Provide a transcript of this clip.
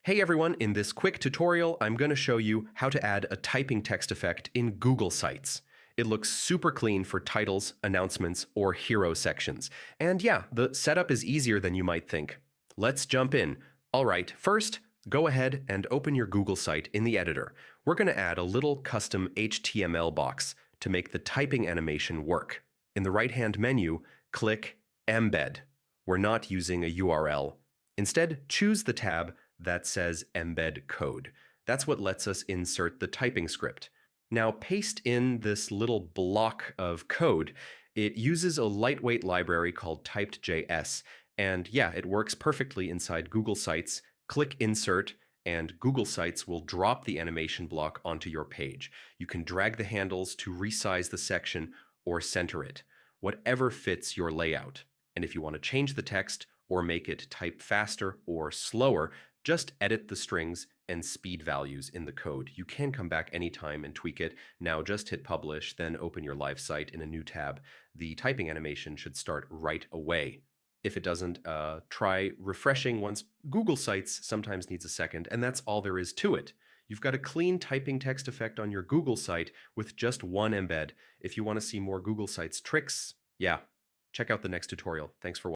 Hey everyone, in this quick tutorial, I'm going to show you how to add a typing text effect in Google Sites. It looks super clean for titles, announcements, or hero sections. And yeah, the setup is easier than you might think. Let's jump in. All right, first, go ahead and open your Google site in the editor. We're going to add a little custom HTML box to make the typing animation work. In the right-hand menu, click Embed. We're not using a URL. Instead, choose the tab that says Embed Code. That's what lets us insert the typing script. Now paste in this little block of code. It uses a lightweight library called Typed.js, and yeah, it works perfectly inside Google Sites. Click Insert, and Google Sites will drop the animation block onto your page. You can drag the handles to resize the section or center it, whatever fits your layout. And if you want to change the text or make it type faster or slower, just edit the strings and speed values in the code. You can come back anytime and tweak it. Now just hit publish, then open your live site in a new tab. The typing animation should start right away. If it doesn't, try refreshing once. Google Sites sometimes needs a second, and that's all there is to it. You've got a clean typing text effect on your Google site with just one embed. If you want to see more Google Sites tricks, yeah, check out the next tutorial. Thanks for watching.